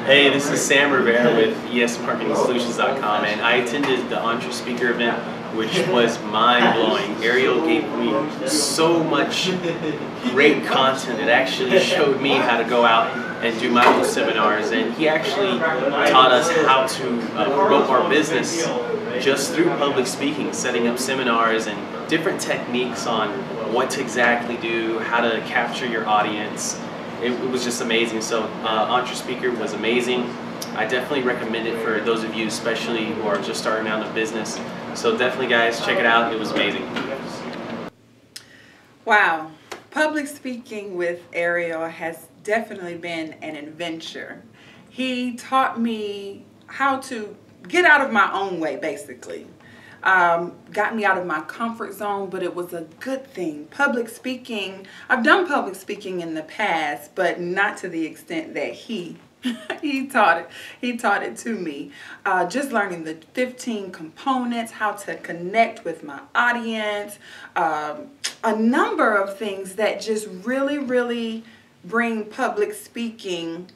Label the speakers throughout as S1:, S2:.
S1: Hey, this is Sam Rivera with ESMarketingSolutions.com, and I attended the Entre Speaker event, which was mind-blowing. Ariel gave me so much great content. It actually showed me how to go out and do my own seminars, and he actually taught us how to promote our business just through public speaking, setting up seminars and different techniques on what to exactly do, how to capture your audience. It was just amazing. So Entre Speaker was amazing. I definitely recommend it for those of you especially who are just starting out in business. So definitely guys, check it out. It was amazing.
S2: Wow. Public speaking with Ariel has definitely been an adventure. He taught me how to get out of my own way, basically. Got me out of my comfort zone, but it was a good thing. Public speaking, I've done public speaking in the past, but not to the extent that he taught it to me. Just learning the 15 components, how to connect with my audience, a number of things that just really bring public speaking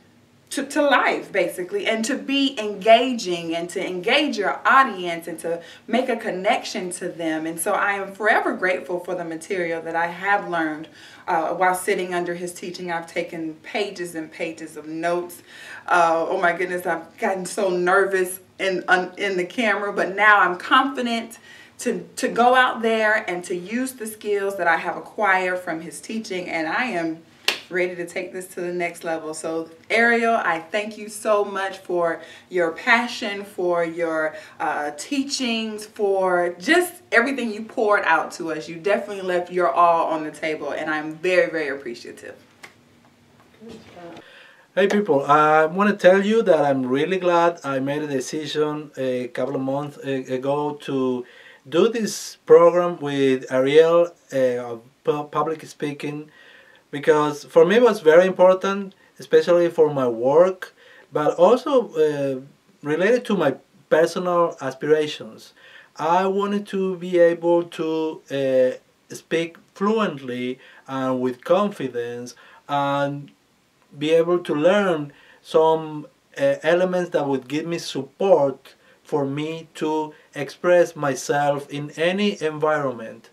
S2: to life, basically, and to be engaging and to engage your audience and to make a connection to them. And so I am forever grateful for the material that I have learned while sitting under his teaching. I've taken pages and pages of notes. Oh my goodness, I've gotten so nervous in the camera, but now I'm confident to go out there and to use the skills that I have acquired from his teaching, and I am ready to take this to the next level. So Ariel, I thank you so much for your passion, for your teachings, for just everything you poured out to us. You definitely left your all on the table, and I'm very appreciative.
S3: Hey people, I want to tell you that I'm really glad I made a decision a couple of months ago to do this program with Ariel, public speaking, because for me it was very important, especially for my work, but also related to my personal aspirations. I wanted to be able to speak fluently and with confidence and be able to learn some elements that would give me support for me to express myself in any environment.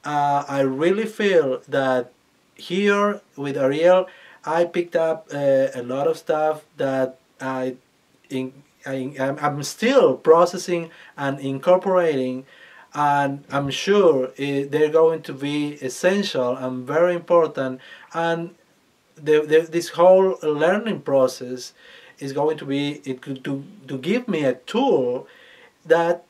S3: I really feel that here with Ariel, I picked up a lot of stuff that I'm still processing and incorporating, and I'm sure they're going to be essential and very important. And this whole learning process is going to be to give me a tool that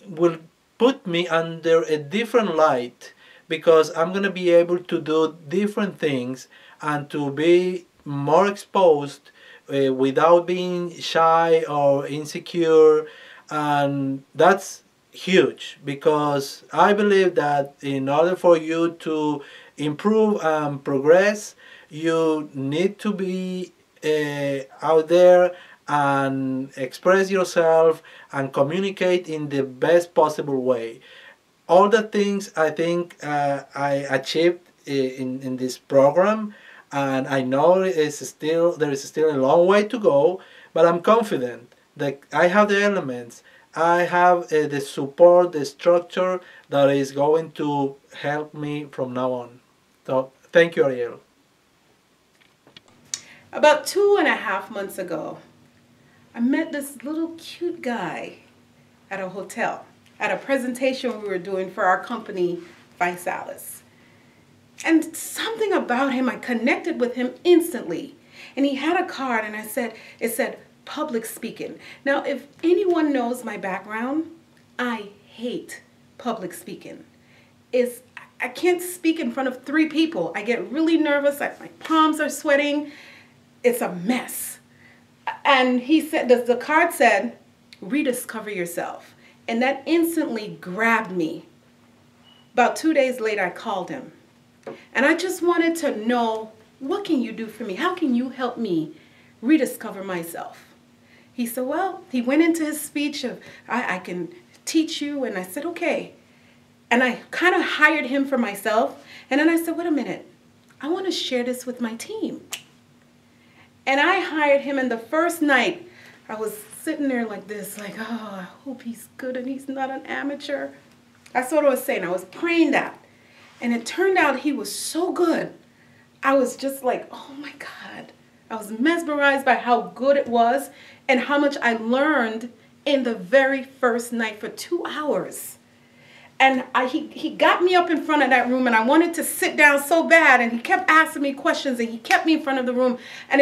S3: will put me under a different light, because I'm going to be able to do different things and to be more exposed without being shy or insecure. And that's huge, because I believe that in order for you to improve and progress, you need to be out there and express yourself and communicate in the best possible way. All the things I think I achieved in this program, and I know there is still a long way to go, but I'm confident that I have the elements, I have the support, the structure that is going to help me from now on. So thank you, Ariel.
S4: About 2.5 months ago, I met this little cute guy at a hotel, at a presentation we were doing for our company, Visalis. And something about him, I connected with him instantly. And he had a card, and it said public speaking. Now, if anyone knows my background, I hate public speaking. I can't speak in front of 3 people. I get really nervous, my palms are sweating. It's a mess. And he said, the card said, rediscover yourself. And that instantly grabbed me. About 2 days later, I called him. And I just wanted to know, what can you do for me? How can you help me rediscover myself? He said, well, he went into his speech of, I can teach you. And I said, okay. And I kind of hired him for myself. And then I said, wait a minute. I want to share this with my team. And I hired him, and the first night, I was sitting there like this, like, oh, I hope he's good and he's not an amateur. That's what I was saying. I was praying that. And it turned out he was so good. I was just like, oh my God. I was mesmerized by how good it was and how much I learned in the very first night for 2 hours. And he got me up in front of that room, and I wanted to sit down so bad, and he kept asking me questions, and he kept me in front of the room. And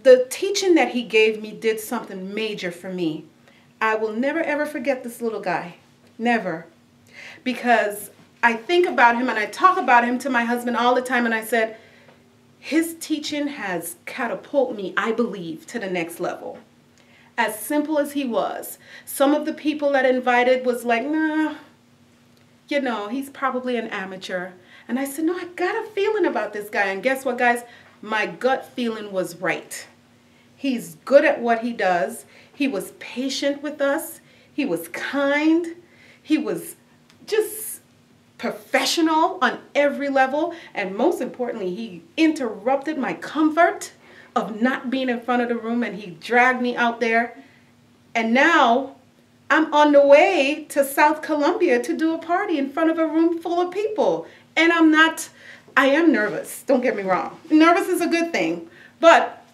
S4: the teaching that he gave me did something major for me. I will never ever forget this little guy. Never. Because I think about him and I talk about him to my husband all the time, and I said, his teaching has catapulted me, I believe, to the next level. As simple as he was, some of the people that invited was like, nah, you know, he's probably an amateur. And I said, no, I got a feeling about this guy. And guess what, guys? My gut feeling was right. He's good at what he does. He was patient with us. He was kind. He was just professional on every level. And most importantly, he interrupted my comfort of not being in front of the room, and he dragged me out there. And now I'm on the way to South Columbia to do a party in front of a room full of people. And I am nervous. Don't get me wrong. Nervous is a good thing, but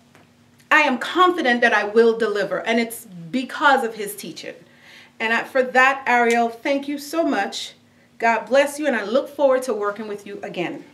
S4: I am confident that I will deliver, and it's because of his teaching. And for that, Ariel, thank you so much. God bless you, and I look forward to working with you again.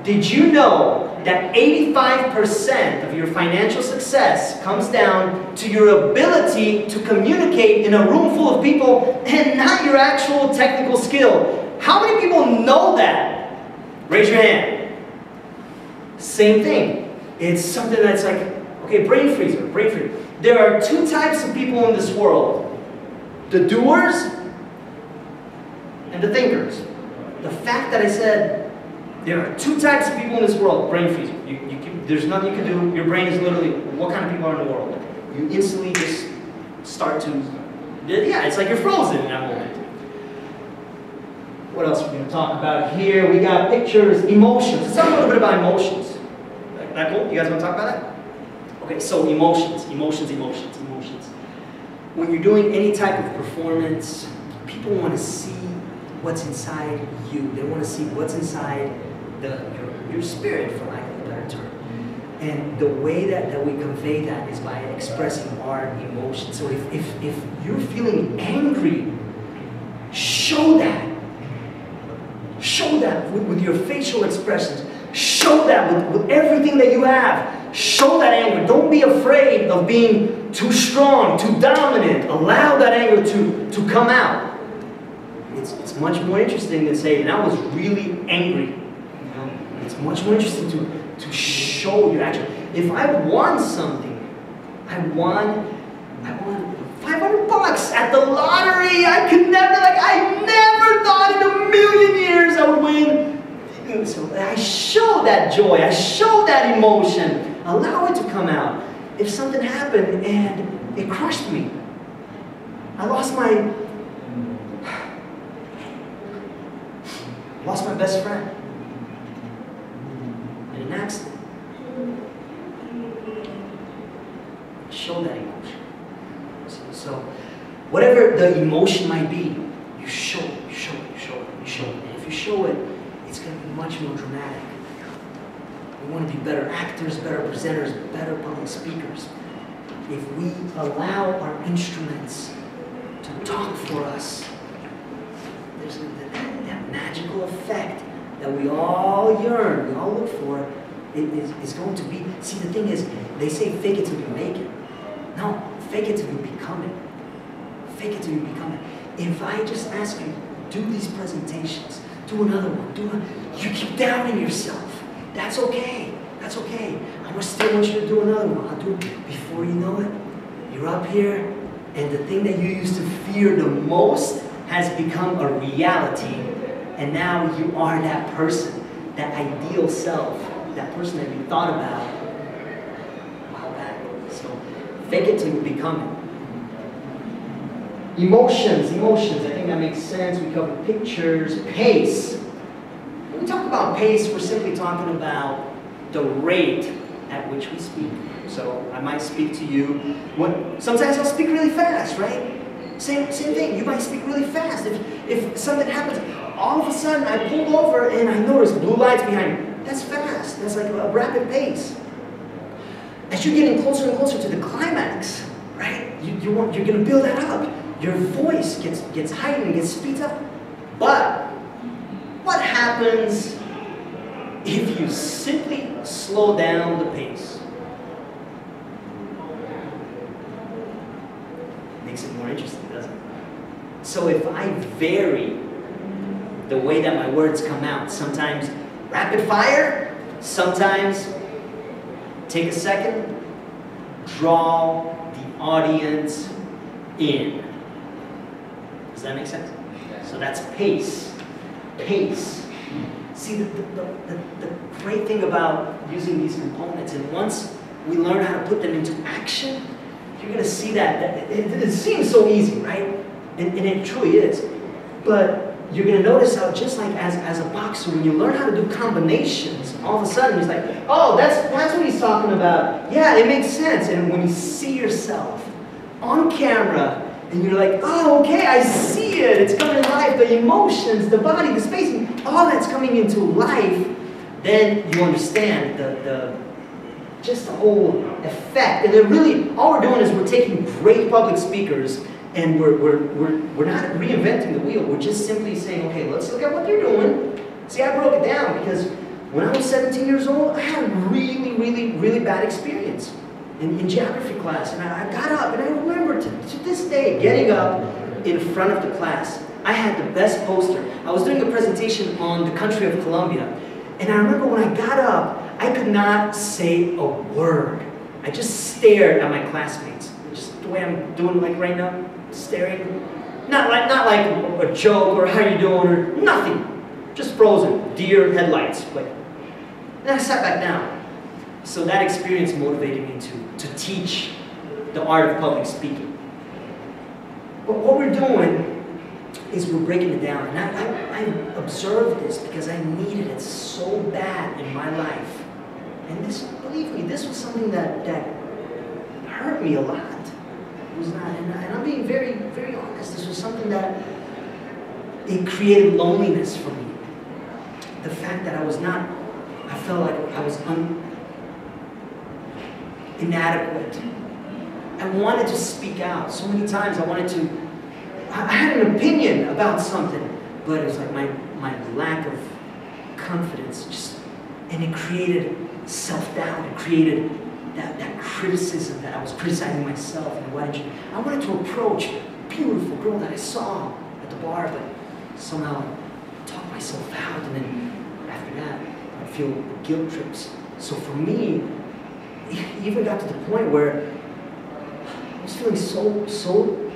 S5: Did you know that 85% of your financial success comes down to your ability to communicate in a room full of people and not your actual technical skill? How many people know that? Raise your hand. Same thing. It's something that's like, okay, brain freezer, brain freezer. There are two types of people in this world. The doers and the thinkers. The fact that I said there are two types of people in this world, brain freezer. There's nothing you can do. Your brain is literally, what kind of people are in the world? You instantly just start to, yeah, it's like you're frozen in that moment. What else are we going to talk about here? We got pictures, emotions. Let's talk a little bit about emotions. That cool? You guys want to talk about that? Okay, so emotions. When you're doing any type of performance, people want to see what's inside you. They want to see what's inside your spirit, for lack of a better term. And the way that we convey that is by expressing our emotions. So if you're feeling angry, show that. Show that with your facial expressions. Show that with everything that you have. Show that anger. Don't be afraid of being too strong, too dominant. Allow that anger to come out. It's much more interesting than saying, I was really angry. You know? It's much more interesting to show your action. If I won something, I won $500 at the lottery. I never thought in a million years I would win. So I show that joy, I show that emotion, allow it to come out. If something happened and it crushed me, I lost my best friend in an accident. Show that emotion. So whatever the emotion might be, you show it. And if you show it, it's going to be much more dramatic. We want to be better actors, better presenters, better public speakers. If we allow our instruments to talk for us, there's that magical effect that we all yearn, we all look for, is going to be, see, the thing is, they say fake it till you make it. No, fake it till you become it. Fake it till you become it. If I just ask you, do these presentations, do another one, you keep doubting yourself. That's okay. That's okay. I still want you to do another one. I'll do it. Before you know it, you're up here, and the thing that you used to fear the most has become a reality. And now you are that person, that ideal self, that person that you thought about a while back. So fake it till you become it. Emotions, I think that makes sense. We covered pictures, pace. When we talk about pace, we're simply talking about the rate at which we speak. So I might speak to you, sometimes I'll speak really fast, right? Same thing, you might speak really fast. If something happens, all of a sudden I pull over and I notice blue lights behind me. That's fast, that's like a rapid pace. As you're getting closer and closer to the climax, right? You're going to build that up. Your voice gets heightened, gets speeds up. But what happens if you simply slow down the pace? Makes it more interesting, doesn't it? So if I vary the way that my words come out, sometimes rapid fire, sometimes take a second, draw the audience in. Does that make sense? So that's pace. Pace. See, the great thing about using these components, and once we learn how to put them into action, you're going to see that it seems so easy, right? And it truly is. But you're going to notice how just like as a boxer, when you learn how to do combinations, all of a sudden it's like, oh, that's what he's talking about. Yeah, it makes sense. And when you see yourself on camera, and you're like, oh, okay, I see it. It's coming to life. The emotions, the body, the spacing, all that's coming into life. Then you understand just the whole effect. And then really, all we're doing is we're taking great public speakers and we're not reinventing the wheel. We're just simply saying, okay, let's look at what they're doing. See, I broke it down because when I was 17 years old, I had a really bad experience in geography class, and I got up, and I remember to this day getting up in front of the class. I had the best poster. I was doing a presentation on the country of Colombia, and I remember when I got up, I could not say a word. I just stared at my classmates, just the way I'm doing like right now, staring. Not like a joke or how you doing or nothing, just frozen, deer headlights. Like, and I sat back down. So that experience motivated me to teach the art of public speaking. But what we're doing is we're breaking it down. And I observed this because I needed it so bad in my life. And this, believe me, this was something that hurt me a lot. It was not, and I'm being very honest. This was something that it created loneliness for me. The fact that I felt like I was inadequate. I wanted to speak out so many times. I had an opinion about something, but it was like my lack of confidence and it created self-doubt. It created that criticism that I was criticizing myself. And I wanted to approach a beautiful girl that I saw at the bar, but somehow I talked myself out, and then after that, I'd feel guilt trips. So for me, it even got to the point where I was feeling so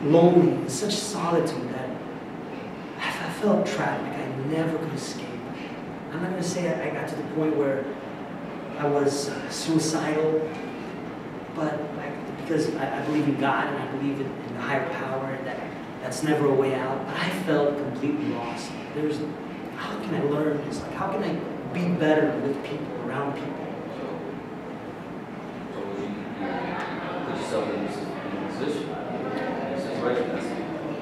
S5: lonely, in such solitude that I felt trapped, like I never could escape. I'm not going to say I got to the point where I was suicidal, but because I believe in God and I believe in the higher power, and that's never a way out. But I felt completely lost. How can I learn this? Like, how can I be better with people, around people?
S6: So when you put yourself in a position, in a situation,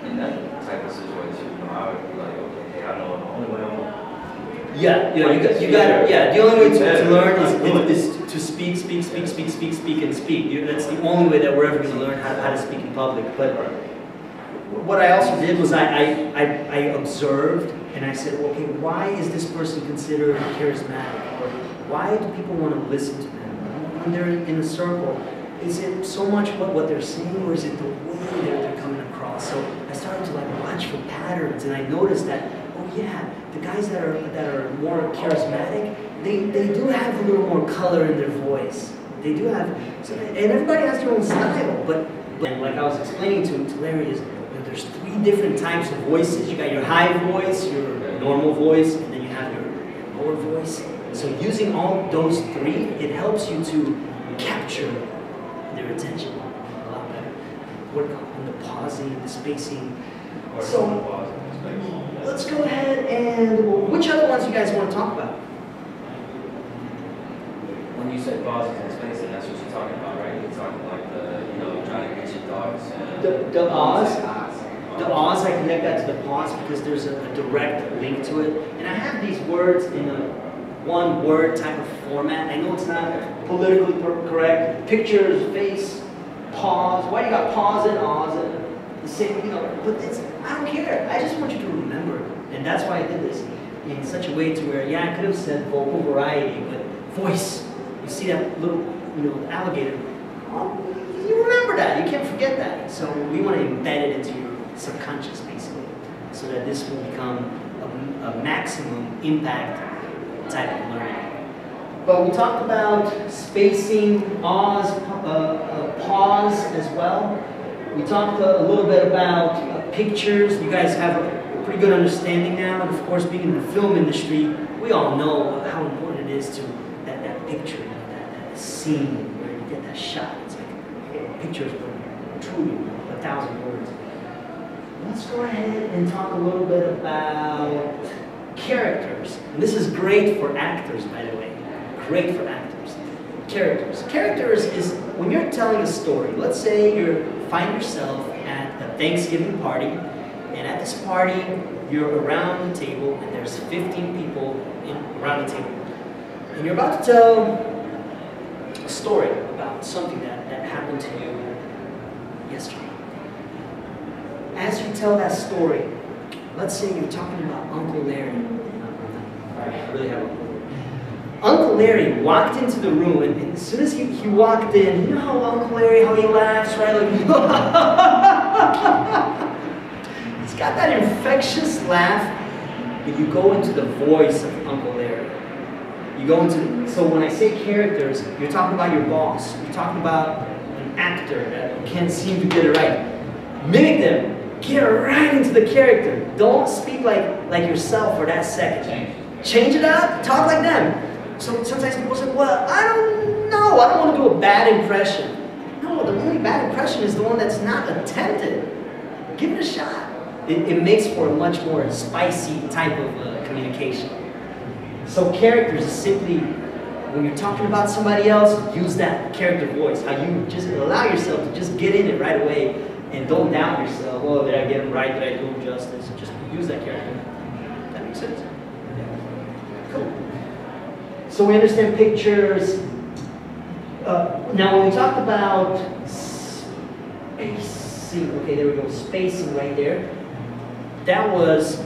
S6: in that type of situation, I would be like, okay, I know the only way I'm going.
S5: Yeah, you got it. Yeah, the only way to learn is to speak, and speak. That's the only way that we're ever going to learn how to speak in public. But what I also did was I observed and I said, okay, why is this person considered charismatic? Or why do people want to listen to them? When they're in a circle, is it so much what they're saying, or is it the way they're coming across? So I started to watch for patterns, and I noticed that, oh yeah, the guys that are more charismatic, they do have a little more color in their voice. They do have, and everybody has their own style. But like I was explaining to Larry, there's 3 different types of voices. You got your high voice, your normal voice, and then you have your lower voice. So using all those 3, it helps you to capture their attention a lot better. work on the pausing, the spacing.
S6: Or
S5: So,
S6: pause and space.
S5: let's go ahead and, which other ones you guys want to talk about?
S6: When you say pauses and spacing, that's what you're talking about, right? You're talking like trying to get your thoughts and
S5: The Oz. The Oz, I connect that to the pause because there's a direct link to it. And I have these words in a one-word type of format. I know it's not politically correct. Pictures, face, pause. Why do you got pause and Oz? The same, but I don't care. I just want you to remember. And that's why I did this in such a way to where, yeah, I could have said vocal variety, but voice. You see that little, alligator. Oh, you remember that. You can't forget that. So we want to embed it into your subconscious, basically, so that this will become a maximum impact type of learning. But we talked about spacing, pause as well. We talked a little bit about pictures. You guys have a pretty good understanding now. And of course, being in the film industry, we all know how important it is to that picture, that scene where you get that shot. It's like pictures are truly 1,000 words. Let's go ahead and talk a little bit about characters. And this is great for actors, by the way. Great for actors. Characters. Characters is when you're telling a story. Let's say you find yourself at a Thanksgiving party, and at this party, you're around the table, and there's 15 people around the table. And you're about to tell a story about something that happened to you yesterday. As you tell that story, let's say you're talking about Uncle Larry. I really have Uncle Larry walked into the room, and as soon as he walked in, you know how Uncle Larry, how he laughs, right? Like, he's got that infectious laugh, and you go into the voice of Uncle Larry. You go into, so when I say characters, you're talking about your boss. You're talking about an actor that can't seem to get it right. Mimic them. Get right into the character. Don't speak like yourself for that second. Change it up. Talk like them. So sometimes people say, well, I don't know. I don't want to do a bad impression. No, the only bad impression is the one that's not attempted. Give it a shot. It makes for a much more spicy type of communication. So characters is simply, when you're talking about somebody else, use that character voice. How you just allow yourself to just get in it right away. And don't doubt yourself. Oh, did I get it right? Did I do him justice? Just use that character. That makes sense? Yeah. Cool. So we understand pictures. Now when we talked about spacing, okay, there we go, spacing right there. That was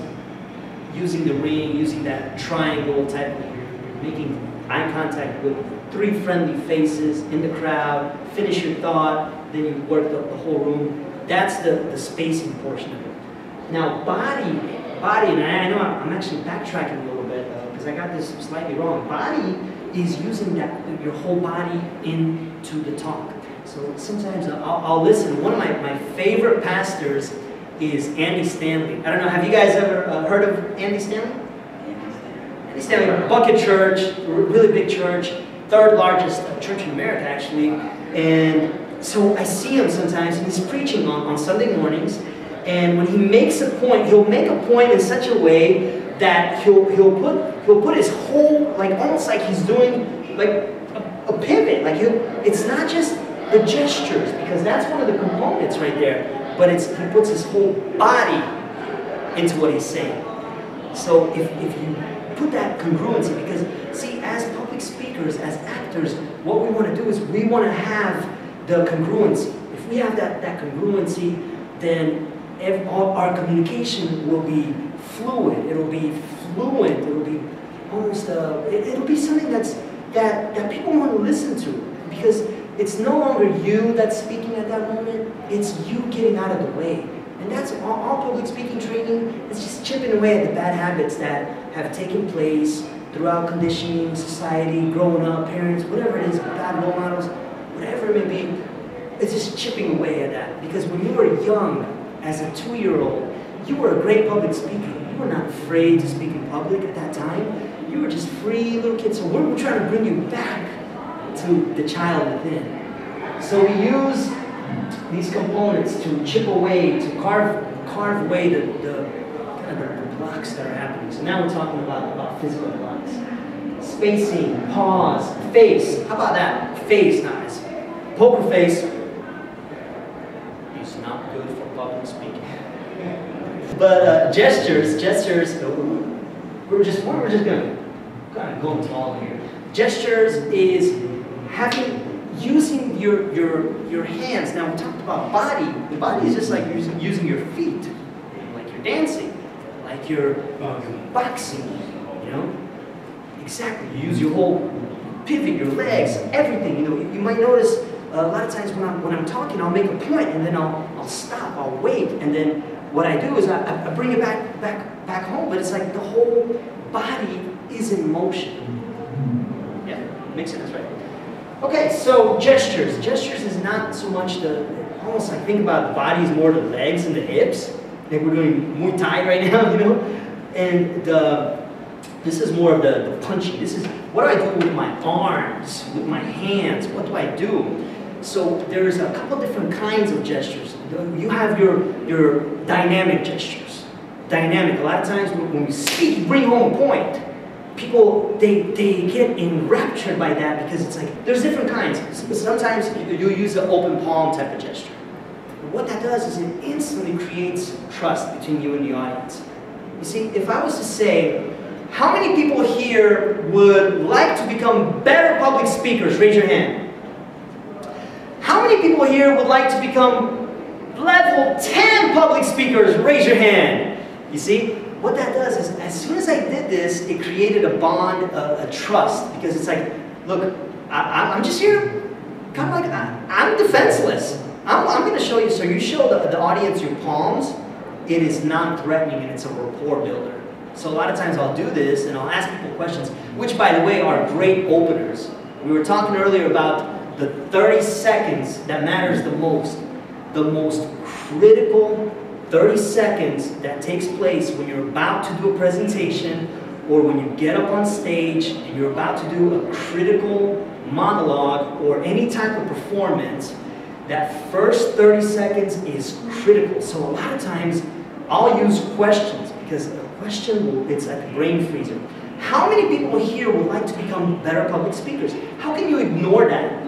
S5: using the ring, using that triangle type of, you're making eye contact with 3 friendly faces in the crowd, finish your thought, then you work the whole room. That's the spacing portion of it. Now body, and I know I'm actually backtracking a little bit because I got this slightly wrong. Body is using your whole body into the talk. So sometimes I'll listen. One of my favorite pastors is Andy Stanley. I don't know, have you guys ever heard of Andy Stanley? Andy Stanley, Bucket Church, really big church, 3rd largest church in America actually. And so I see him sometimes, and he's preaching on Sunday mornings, and when he makes a point, he'll make a point in such a way that he'll put his whole, like almost like he's doing like a pivot. Like it's not just the gestures, because that's one of the components right there, but he puts his whole body into what he's saying. So if you put that congruency, because see, as public speakers, as actors, what we want to do is we want to have the congruency. If we have that congruency, then our communication will be fluid. It'll be fluent. It'll be almost it'll be something that people want to listen to, because it's no longer you that's speaking at that moment. It's you getting out of the way. And that's all public speaking training. It's just chipping away at the bad habits that have taken place throughout conditioning, society, growing up, parents, whatever it is, bad role models, whatever it may be, it's just chipping away at that. Because when you were young, as a 2-year-old, you were a great public speaker. You were not afraid to speak in public at that time. You were just free little kid. So we're trying to bring you back to the child within. So we use these components to chip away, to carve away the blocks that are happening. So now we're talking about physical blocks. Spacing, pause, face. How about that? Face, nice. Poker face is not good for public speaking. But gestures. We're just gonna kind of go tall here. Gestures is using your hands. Now we talked about body. The body is just like using your feet, like you're dancing, like you're boxing. You know, exactly. You use your whole pivot, your legs, everything. You know, you might notice a lot of times when I'm talking, I'll make a point and then I'll stop, I'll wait, and then what I do is I bring it back home. But it's like the whole body is in motion. Yeah, makes sense, right? Okay, so gestures. Gestures is not so much almost like think about the body is more the legs and the hips. Like we're doing Muay Thai right now, you know? And this is more of the punching. This is, what do I do with my arms, with my hands? What do I do? So there's a couple different kinds of gestures. You have your dynamic gestures. Dynamic, a lot of times when we speak, you bring home a point. People, they get enraptured by that because it's like, there's different kinds. Sometimes you use the open palm type of gesture. What that does is it instantly creates trust between you and the audience. You see, if I was to say, how many people here would like to become better public speakers? Raise your hand. How many people here would like to become level 10 public speakers? Raise your hand. You see? What that does is, as soon as I did this, it created a bond, a trust, because it's like, look, I'm just here, kind of like, I'm defenseless. I'm going to show you, so you show the audience your palms, it is not threatening and it's a rapport builder. So a lot of times I'll do this and I'll ask people questions, which by the way are great openers. We were talking earlier about the 30 seconds that matters the most critical 30 seconds that takes place when you're about to do a presentation or when you get up on stage and you're about to do a critical monologue or any type of performance. That first 30 seconds is critical. So a lot of times I'll use questions because a question, it's like a brain freezer. How many people here would like to become better public speakers? How can you ignore that?